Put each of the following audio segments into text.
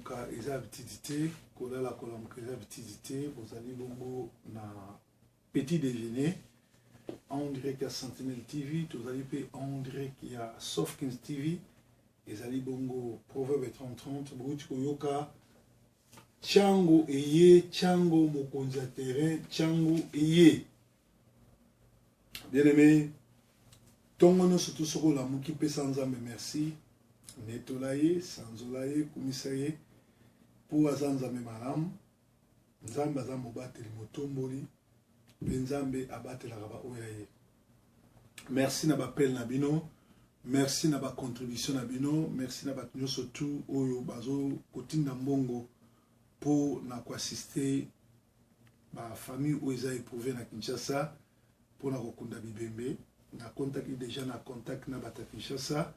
kolamuka eza habitude kolala kolamuka eza habitude bozali bongo na petit déjeuner en direct à Sentinelle TV tozali pe en direct ya Sofkins TV ezali bongo proverbe 30-30 bouti koyoka Tchango eye Tchango mokonzi ya terrain Tchango eye bien aimé tongo nyonso tosoko lamuki pe sans âme merci netolaye sanzolaye kumisaye pour azanzame malamu nzambe aza mobateli motomboli pe nzambe abatelaka baoyo ye merci na bapele na bino merci na bacontribution na bino merci na bato nyonso tu oyo bazo kotinda mbongo po na koassiste bafamille oyo eza éprouvé na Kinshasa po na kokunda bibembe na contacti déjà na contact na bata Kinshasa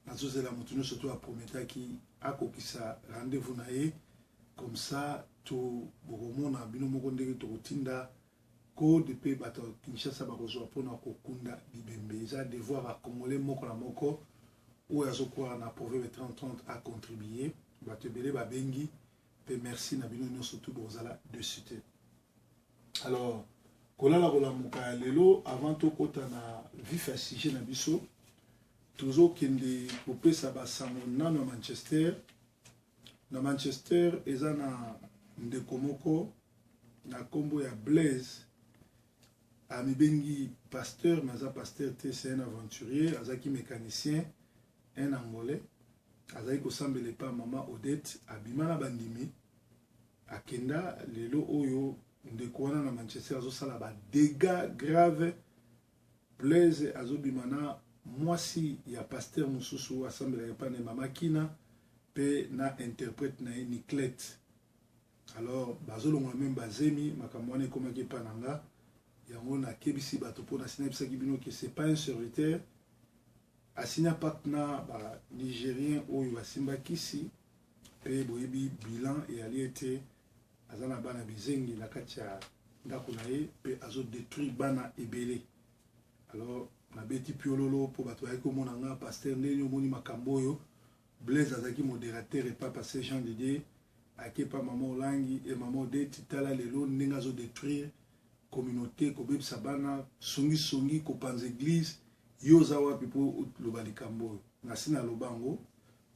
nazozela moto nyonso to aprometaki akokisa rendez-vous na ye comme ça to bokomona bino moko ndenge tokotinda code pe bato Kinshasa bakozwa mpona kokunda bibembe eza devoir bakongole moko na moko oyo azokwara na proverbe 30-30 a contribuer bato ebele babengi pe merci na bino nyonso to bozala dessus te alors kolala kolamuka ya lelo avant tokota na vif ya sujet na biso tozokende kopesa basango nano ya Manchester na Manchester eza na ndeko moko na kombo ya Blaise amibengi pasteur mais aza pasteur te c'est un aventurier azaki mécanicien un angolais azaki kosambela pa mama Odette abima na bandimi akenda lelo oyo ndeko wana na Manchester azosala ba dégâts graves Blaise azobima na mwasi ya pasteur mosusu asambela pa na mama Kina pe na interprète na Niclette alors bazolonga même bazemi makambo wana ekomaki pa nanga yango na kebisi bato po na sinabisaki bino que c'est pas un serviteur asina patna ba nigérien oyo basimbakisi pe boyebi bilan eyali ete aza na bana bizengi na kati ya ndako na ye pe azodétruire bana ebele alors nabeti piololo po bato bayaki komona nga pasteur ndenge omoni makambo oyo Blaise azaki modérateur et pas passé Jean Didier akepa mama Olangi et mama Odette tala lelo ndenge azodétruire communauté kobebisa bana songi kopanza église yoza wapi po loba likambo oyo nasi na lobango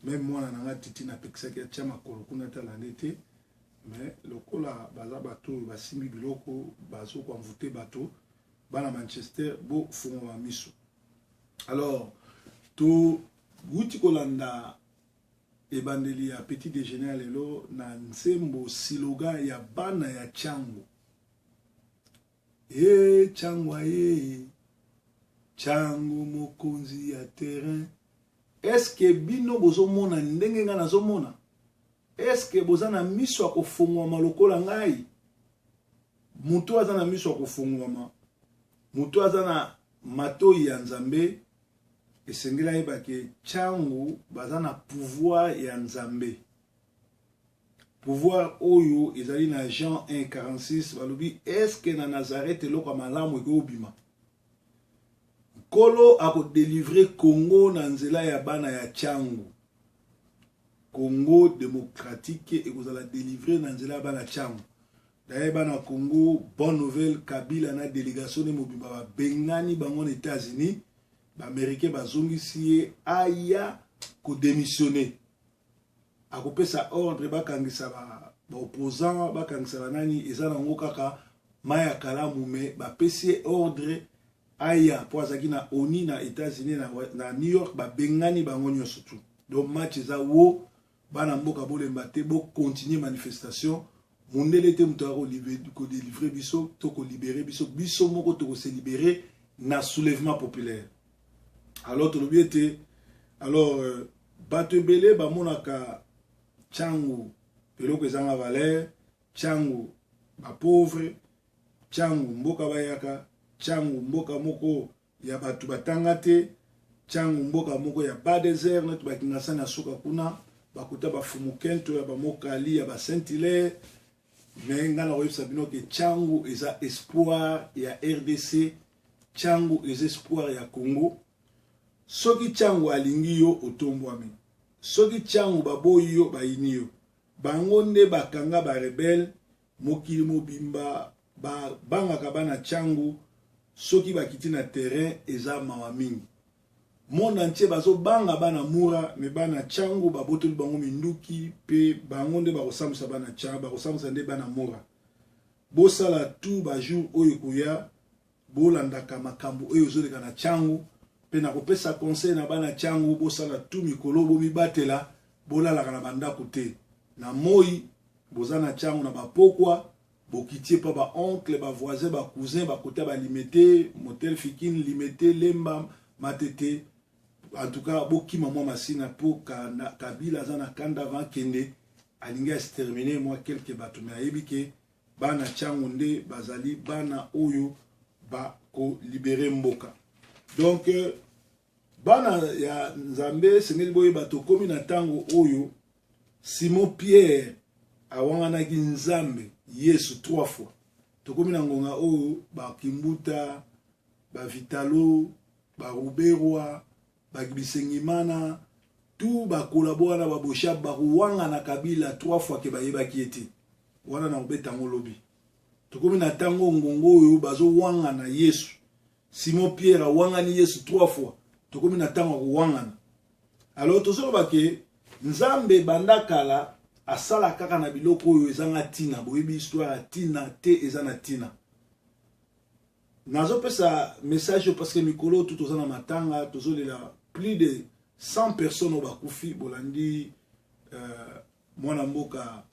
même mwana nanga titi napekisaki atia makolo kuna tala ndete mais lokola baza bato basimbi biloko bazo koanvute bato bana Manchester bo fungo wa miso alors to wuti kolanda ebandeli ya petit déjeuner lelo na nsembo siloga ya bana ya Tchango Tchango aye Tchango mokonzi ya terrain est-ce que bino bozomona ndenge nga nazomona est-ce que bozana miso akofungwama lokola ngai mutu aza na miso akofungwama mutu aza na matoi ya Nzambe esengela yeba ke Tchango baza na pouvoir ya Nzambe pouvoir oyo ezali na Jean 1:46 balobi est-ce que na Nazareth eloko malamu ekobima kolo akodélivrer Congo na nzela ya bana ya Tchango Congo démocratique ekozala délivrer na nzela ya bana ya Tchango d'ailleurs bana Congo bonne nouvelle Kabila na délégation ne mobimba ba bengani bango na États-Unis ba américain bazongisi ye aya ko démissionner akopesa ordre bakangisa ba opposant bakangisa banani eza nango kaka maya kalamu me bapesi ordre aya po azaki na ONU na États-Unis na New York babengani bango nyonso tu donc match eza wo bana mboka bolemba te bo continuer manifestation mondele te muto ko délivrer biso to ko libérer biso moko to ko se libérer na soulèvement populaire alors to lobiete alors bato ebele bamonaka Tchango eloko ezanga valeur Tchango ba pauvre Tchango mboka bayaka Tchango mboka moko ya bato batanga te Tchango mboka moko ya ba désert neto bakingasa na suka kuna bakuta bafumukento ya bamokali ya ba Saint-Hilaire mais ngana oyebisa bino ke Tchango eza espoir ya RDC Tchango eza espoir ya Congo soki Tchango alingi yo otombwami soki Tchango baboyi yo bayini yo bangonde bakanga ba rebelle mokili mobimba ba bangaka bana changu soki bakiti na terrain eza mawa mingi monde entier bazo banga bana mura me bana changu babotoli bango minduki pe bangonde bakosamisa bana changu bakosamisa nde bana mura bosala tout ba jour oyo kuya bolandaka makambo oyo zoleka na changu pe na kopesa conseil na bana changu bosala tout mikolo bomibatela bolalaka na bandako te na moi bozana changu na bapokwa bokitie pa ba oncle ba voisin ba cousin ba kota ba limité motel fikine limité lemba matete en tout cas bokima mwa masina po kabila zana kanda avant kende alingi exterminer moi quelques bato mais ayebike bana changu nde bazali bana oyo ba ko libérer mboka donc bana ya nzambe sengeli boye bato komi na tango oyo Simon Pierre awanganaki nzambe Yesu 3 fois tokomi na ngonga oyo bakimbuta bavitalo baruberwa bakibisengimana tout bakolabora na babosha bakuwanga na kabila 3 fois ke bayebaki ete wana na obeta ngolobi tokomi na tango ngongo oyo bazo wanga na Yesu Simon Pierre awangani Yesu 3 fois tokomi na tango kuwangana alors tozoloba ke nzambe bandakala asala kaka na biloko oyo ezanga tina boyebi histoire ya tina te ezana tina nazo pesa message parce que mikolo tout ozana matanga tozolela plus de 100 personnes au bakufi bolandi mwana mboka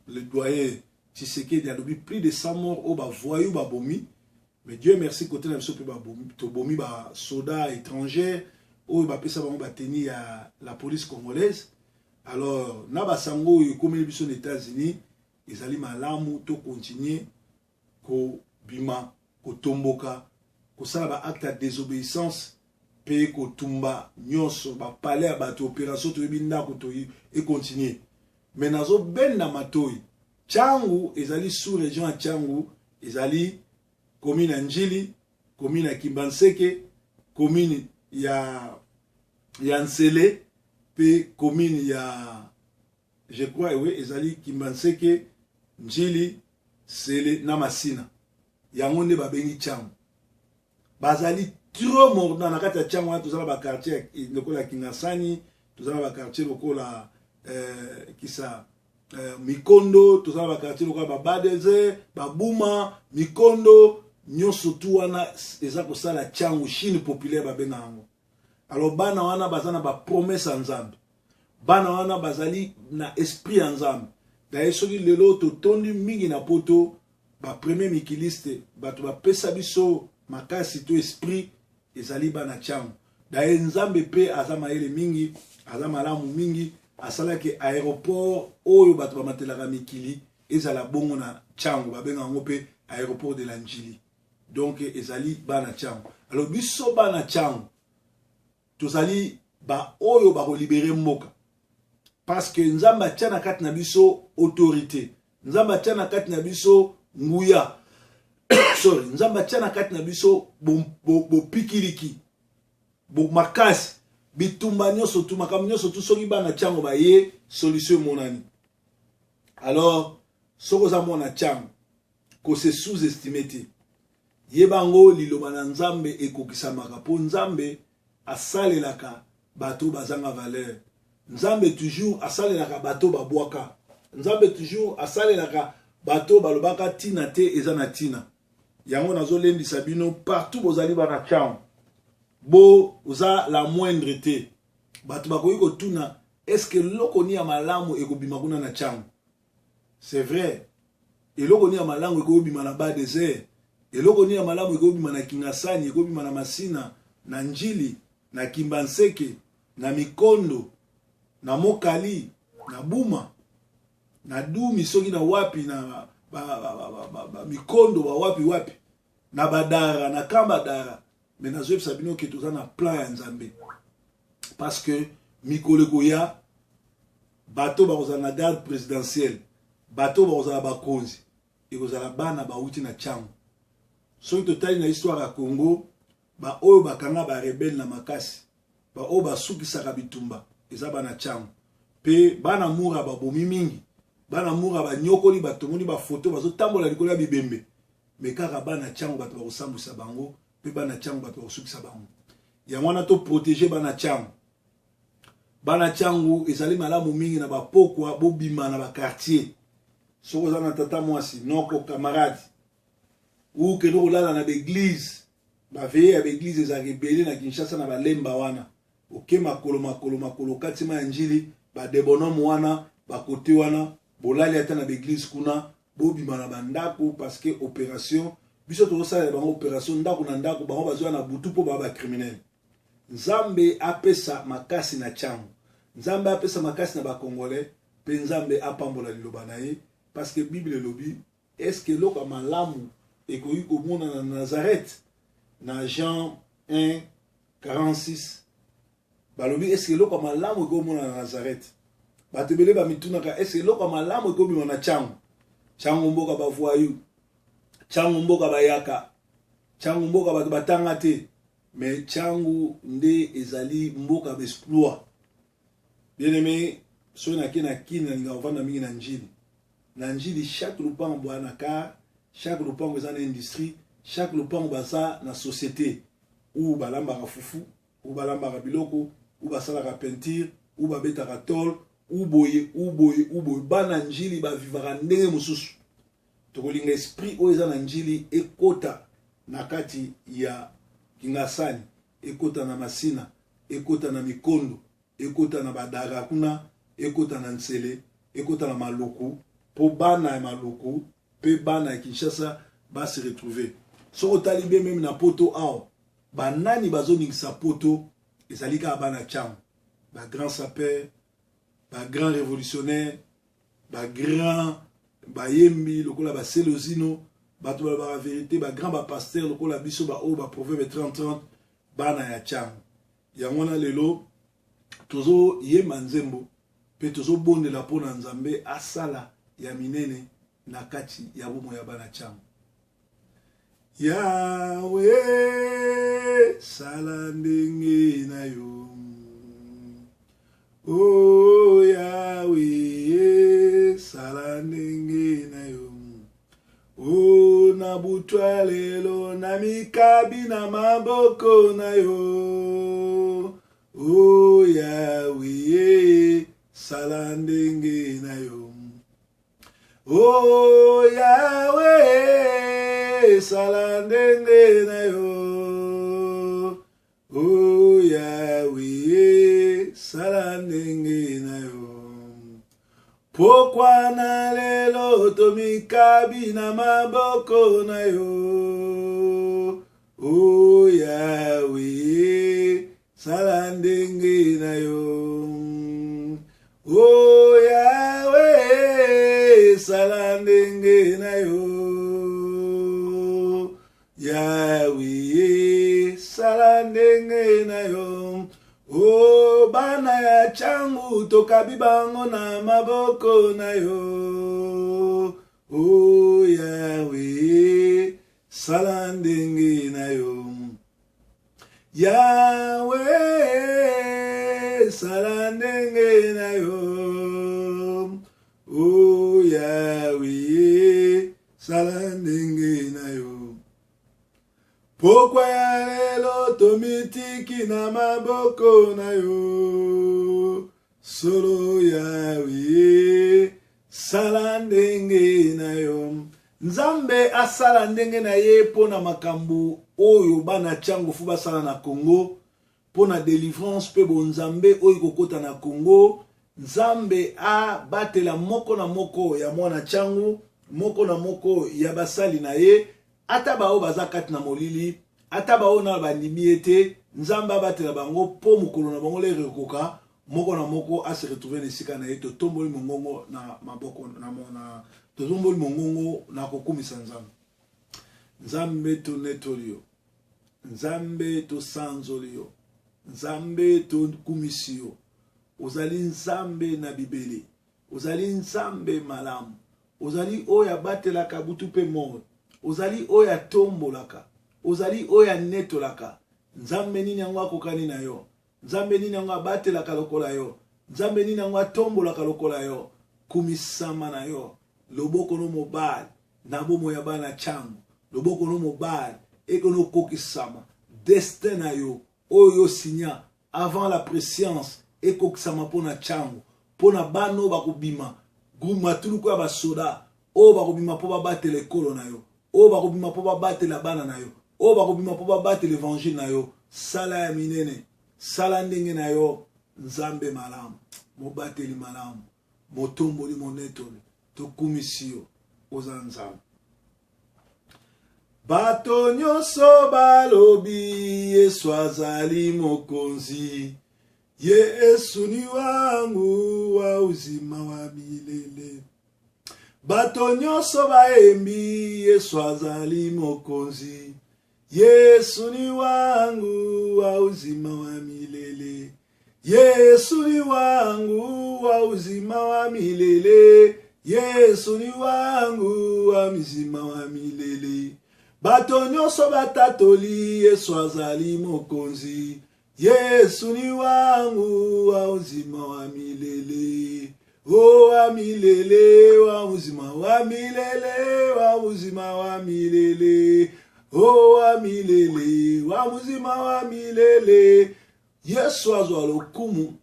le doyen Tshisekedi a lobi plus de 100 morts au bavoyou babomi mais Dieu merci côté na biso pe babomi to bomi ba soda étranger oyo bapesa bango bateni ya la police congolaise. Alors, naba sango comme les aux États-Unis, ils allaient malamu to continuer ko bima ko tomboka ko sala ba acte de désobéissance pe ko tumba nyonso ba palais ba opération to binda ko to et continuer. Mais nazo ben na matoi Changu ezali sous région à Changu ezali commune Njili, commune ya Kimbanseke, commune ya Nsele pe commune ya je crois oui ezali Kimbanseke Njili Sele na Masina yango nde babengi Changu bazali trop mordant na kati ya Changu wana tozala ba quartier lokola Kingasani tozala ba quartier lokola kisa Mikondo tozala ba quartier lokola Babadeze Babuma Mikondo nyonso tu wana eza kosala Changu Chine populaire babenga yango. Alors bana wana bazana ba promesse nzambe bana wana bazali na esprit nzambe da soki lelo to tondi mingi na poto ba premier mikiliste bato ba pesa biso makasi to esprit ezali bana Changu da nzambe pe azama ele mingi azama lamu mingi asala ke aéroport oyo bato ba matelaka mikili ezala bongo na Changu babenga ngo pe aéroport de la Njili. Donc ezali bana Changu. Alors biso bana Changu tozali ba oyo ba ko libérer mboka parce que nzamba tiana kati na biso autorité nzamba tiana kati na biso nguya sorry nzamba tiana kati na biso bo pikiliki bo makasi bitumba nyonso tu makambo nyonso tu soki bana Changu ba ye solution monani. Alors soko za mona Changu ko se sous-estimer te yebango liloba na nzambe ekokisamaka po nzambe asalelaka bato bazanga valeur nzambe toujours asalelaka bato babwaka nzambe toujours asalelaka bato balobaka tina te ezana tina yango nazolendisa bino partout bozali bana Changu bo oza la moindre te bato bakoki kotuna est-ce que loko ni ya malamu ekobima kuna na Changu. C'est vrai eloko ni ya malamu ekobima na ba désert eloko ni ya malamu ekobima na Kingasani ekobima na Masina na Njili na Kimbanseke na Mikondo na Mokali na Buma na Dumi soki na wapi na Mikondo ba wapi na Badara na Kambadara. Mais nazo sabino ke toza na plan ya nzambe parce que mikoleko ya bato ba kozala na garde présidentielle bato ba kozala bakonzi ekozala bana ba uti na Changu. Soki totali na histoire ya Congo ba oyo bakanga ba rebelle na makasi ba oyo basukisaka bitumba eza bana Changu pe bana mura ba bomi mingi bana mura ba nyokoli ba tomoni ba photo bazo tambola likolo ya bibembe me kaka bana changu bato ba kosambwisa bango pe bana changu bato ba kosukisa bango ya wana to protéger bana changu ezali malamu mingi na ba pokwa bobima na ba quartier soko za na tata mwasi noko camarade ou ke no lala na l'église ba veye ya l'église ezali belé na Kinshasa na balemba wana oke makolo katima ya njili ba debonom wana ba kote wana bolali ata na l'église kuna bobima na bandako parce que opération biso to sala ba opération ndako na ndako bango bazwa na butu po ba criminel Nzambe apesa makasi na changu Nzambe apesa makasi na ba congolais pe Nzambe apambola liloba na ye parce que Bible lobi est-ce que loko malamu ekoyi komona na Nazareth na Jean 1:46 balobi est-ce que loko malamu komona na Nazareth batebele ba mitunaka est-ce que loko malamu komona na changu mboka ba voyou changu mboka ba yaka changu mboka ba batanga te mais changu nde ezali mboka b'exploit bien aimé so na kina ninga ovanda mingi na njili chaque lupango bwana ka chaque lupango eza na industrie chaque lupango baza na société ou balamba fufu ou balamba biloko ou basala peinture ou babeta tol ou boye bana njili ba vivara ndenge mususu tokolinga esprit o eza na njili ekota na kati ya Kingasani ekota na Masina ekota na Mikondo ekota na Badara kuna ekota na Nsele ekota na Maluku po bana ya Maluku pe bana ya Kinshasa ba se retrouver so talibe même na poto ao banani bazoningisa poto ezalika bana cham ba grand sapeur ba grand révolutionnaire ba grand ba yembi lokola ba selozino bato ba vérité ba grand ba pasteur lokola biso ba o ba proverbe 30 bana ya cham yangona lelo tozo yemba nzembo pe tozo bondela pona Nzambe asala ya minene na kati ya bomo ya bana cham Yahweh sala ndenge na yo oh Yahweh sala ndenge na yo oh na butwa lelo na mikabi na maboko na yo oh Yahweh sala ndenge na yo oh Yahweh sala ndenge na yo oh Yahweh sala ndenge na yo pokwa na lelo tomikabi na maboko na yo oh Yahweh sala ndenge na yo oh Yahweh sala ndenge na yo Yahweh sala ndenge na yo oh bana ya changu tokabi bango na maboko na yo oh Yahweh sala ndenge na yo Yahweh sala ndenge na yo oh Yahweh sala ndenge na yo pokwa ya lelo tomitiki na maboko na yo solo Yahweh sala ndenge na yo Nzambe asala ndenge na ye pona makambu oyo bana changu fu basala na Congo pona délivrance pe bo Nzambe oyo kokota na Congo Nzambe a batela moko na moko ya mwana changu moko na moko ya basali na ye ata bao bazakati na molili ata bao na bandimi ete Nzambe batela bango po mukolo na bango le rekoka moko na moko a se retrouver na sika na ye to tomboli mongongo na maboko na mona to tomboli mongongo na kokumisa Nzambe Nzambe to netolio Nzambe to sanzolio Nzambe to kumisio ozali Nzambe na bibele ozali Nzambe malamu ozali oya batela kabutu pe mort ozali oya tombolaka ozali oya netolaka Nzambe nini yango akokani na yo Nzambe nini yango abatelaka lokola yo nzambe nini yango atombolaka lokola yo kumisama na yo loboko no mobali na bomo ya bana changu loboko no mobali ekono kokisama destin na yo oyo sinya avant la préscience ekokisama pona changu pona bano bakubima guma tuluko ya basoda o bakubima po babatela ekolo na yo o bakubima po babatela bana na yo o bakubima po babatela l'évangile na yo sala ya minene sala ndenge na yo nzambe malamu mobateli malamu motomboli monetoli tokumisi yo oza nzambe bato nyonso balobi Yesu azali mokonzi Yesu ni wangu wa uzima wa milele bato nyonso baembi Yesu azali mokonzi Yesu ni wangu wa uzima wa milele Yesu ni wangu wa uzima wa milele Yesu ni wangu wa uzima wa milele bato nyonso batatoli Yesu azali mokonzi Yesu ni wangu wa uzima wa milele o wa milele wa uzima wa milele wa uzima wa milele o wa milele wa uzima wa milele Yesu azwa lokumu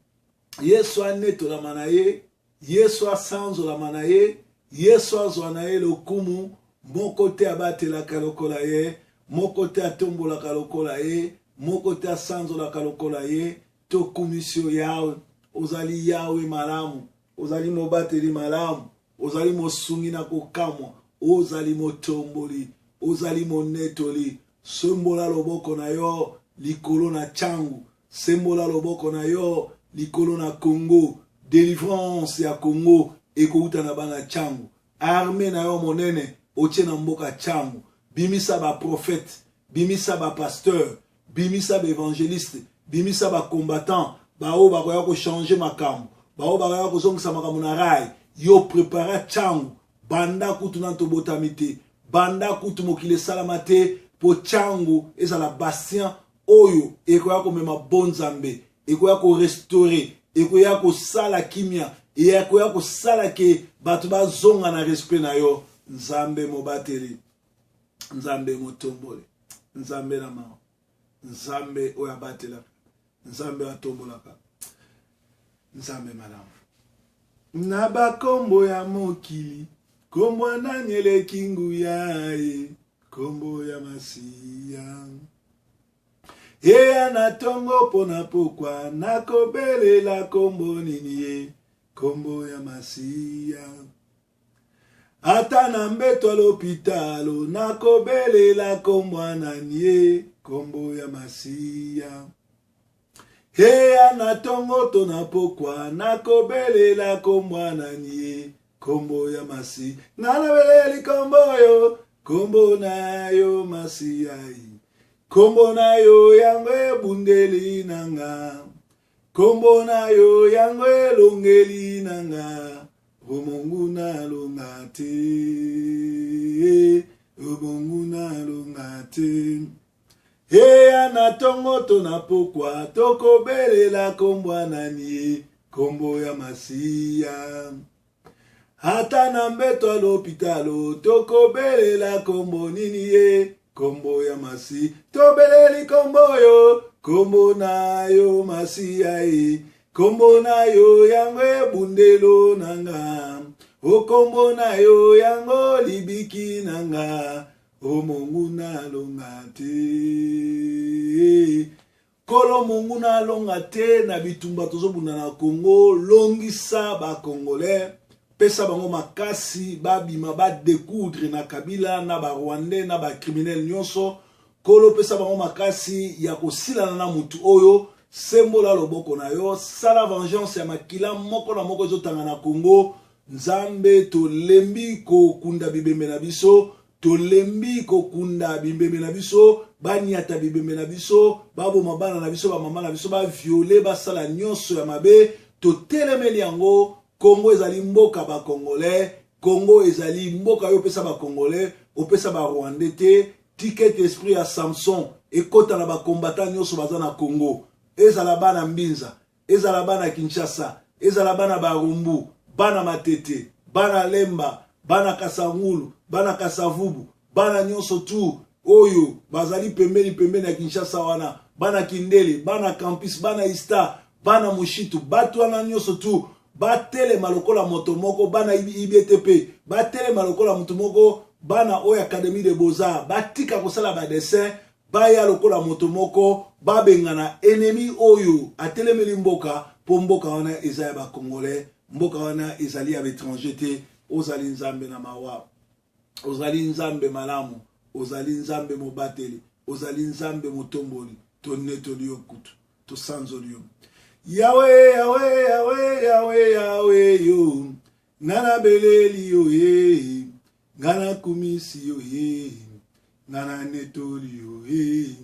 Yesu anetola manaye Yesu asanzola manaye Yesu azwa na ye lokumu moko te abatelaka lokola ye moko te atombolaka lokola ye moko te asanzolaka lokola ye tokumisio yawe ozali yawe malamu ozali mobateli malamu ozali mosungi na kokamwa ozali motomboli ozali monetoli sembola loboko na yo likolo na changu sembola loboko na yo likolo na Congo délivrance ya Congo ekouta na bana changu arme na yo monene otie na mboka changu bimisa ba prophète bimisa ba pasteur bimisa ba évangéliste bimisa ba combattant bao bakoya ko changer makambo bao bakoya ko zongisa makambo na rai yo prépara changu banda kutu na tobotamite banda kutu mokile salamate po changu ezala bastien oyo ekoya ko mema bonzambe ekoya ko restaurer ekoya ko sala kimia ekoya ko sala ke batu bazonga na respect na yo nzambe mobateli nzambe motombole nzambe na mao nzambe oya batela nzambe atombolaka nzambe malamu na bakombo ya mokili kombo nani eleki nguya ye kombo ya masiya eya na tongo pona pokwa nakobelela kombo nini ye kombo ya masiya ata na mbeto l'hôpitalo nakobelela kombo nani ye kombo ya masiya eya na tongo to na pokwa nakobelela kombo nani ye kombo ya masi nalabeleli kombo yo kombo na yo masiya kombo na yo yango ebundeli nanga kombo na yo yango elongeli nanga omongu na longa te omongu na longa te eya na tongo to na pokwa tokobelela kombo nani ye kombo ya masiya ata na mbeto l'hôpitalo tokobelela kombo nini ye kombo ya masi tobeleli kombo yo kombo na yo masiya ye kombo na yo yango ebundelo nanga o kombo na yo yango libiki nanga o mungu na longa te kolo mungu na longa te na bitumba tozobunda na Congo longisa ba congolais pesa bango makasi babima ba découdre na Kabila na ba Rwandais na ba criminel nyonso kolo pesa bango makasi ya kosilana na mutu oyo sembola loboko na yo sala vengeance ya makila moko na moko ezotanga na Congo nzambe tolembi kokunda bibembe na biso tolembi kokunda bibembe na biso baniata bibembe na biso baboma bana na biso bamama na biso bavioler basala nyonso ya mabe totelemeli yango Congo ezali mboka ba congolais Congo ezali mboka yo pesa ba congolais opesa ba rwandais te ticket esprit ya Samson ekota na ba combattant nyonso baza na Congo ezala bana Mbinza ezala bana Kinshasa ezala bana barumbu, bana matete, bana lemba, bana kasangulu, bana kasavubu, bana nyonso tu oyo bazali pembeni ya Kinshasa wana, bana kindele, bana campus, bana ista, bana mushitu, batu wana nyonso tu batelema lokola moto moko, bana IBTP batelema lokola moto moko, bana oyo Académie de Beaux-Arts batika kosala ba dessin, baya lokola moto moko, babengana ennemi oyo atelemeli mboka, po mboka wana ezali ba Congolais, mboka wana ezali ya étranger te. Ozali nzambe na mawa, ozali nzambe malamu, ozali nzambe mobateli, ozali nzambe motomboli, tonetoli yo kutu, tosanzoli yo. Yahweh, Yahweh, Yahweh, Yahweh, Yahweh, yo. Ngana beleli yo, ye. Ngana kumisi yo, ye. Ngana netoli yo, ye.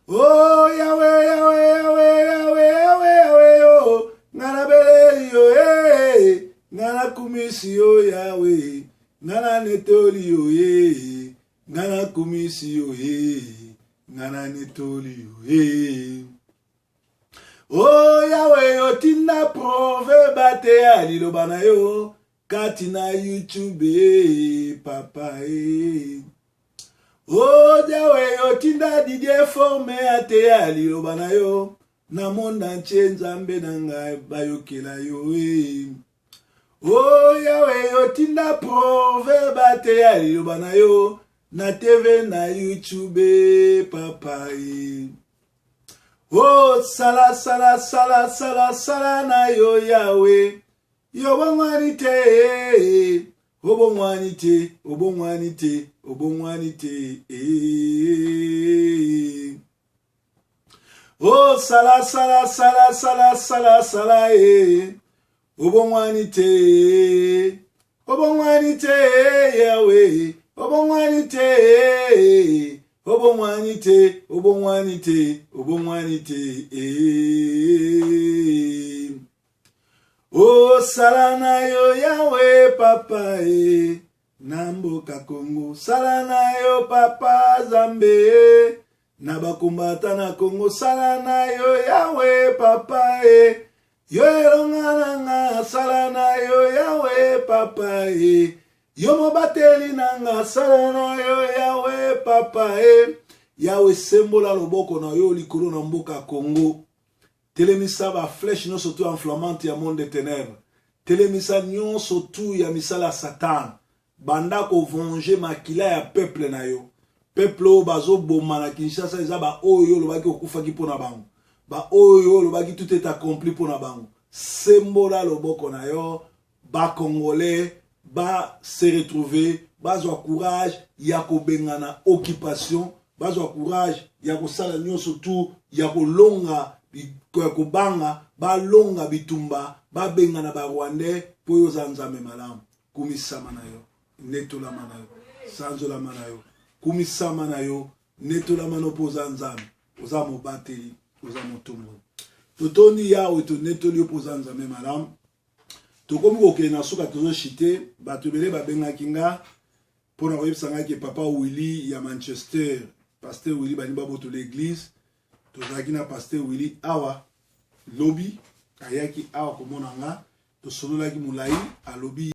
Oh, Yahweh, Yahweh, Yahweh, Yahweh, Yahweh, Yahweh, yo. Ngana beleli yo, ye. Ngana kumisi yo, Yahweh. Ngana netoli yo, ye. Ngana kumisi yo, ye. Ngana netoli yo, ye. Oh Yahweh, otinda prove bate aliloba na yo kati na YouTube papa Oh Yahweh, otinda Didier forme ate aliloba na yo na monde entier nzambe na ngai bayokela yo Oh Yahweh, otinda prove bate aliloba na yo na TV na YouTube papa Oh, sala, sala, sala, sala, sala na yo Yahweh. Yobongwanite, obongwanite, obongwanite, obongwanite. Oh, sala, sala, sala, sala, sala, sala, obongwanite, obongwanite, Yahweh, obongwanite. Obongwanite, obongwanite, obongwanite, Oh, salana yo Yahweh papa Namboka Congo, salana yo papa Zambe Na bakumbata na Congo, salana yo Yahweh papa Yo elongananga, salana yo Yahweh papa Yo mobateli nanga salana yo Yahweh papa Yahweh sembola loboko na yo likolo na mboka Congo. Telemisa ba flèche nyonso tu enflammante ya monde de ténèbres. Telemisa nyonso tu ya misala Satan. Banda ko venger makila ya peuple na yo. Peuple o bazo boma na Kinshasa eza ba oyo lobaki okufaki pona bango. Ba oyo lobaki tout est accompli pona bango. Sembola loboko na yo ba Congolais ba se retrouver, bazwa courage ya ko bengana occupation, bazwa courage ya ko sala nyonso tu ya ko longa ko banga ba longa bitumba ba bengana ba Rwandais po yo zanzame malamu kumisama na yo netola mana yo sanzola mana yo kumisama na yo netola mano po zanzame oza mobateli oza motombo totoni ya o to netoli yo po zanzame malamu. Tokomi koke na suka tozo chite bato bele babengaki nga pona koyebisanga ke papa Willy ya Manchester, pasteur Willy bani baboto l'église, tozalaki na pasteur Willy awa lobi ayaki awa komona nga tosololaki mulai alobi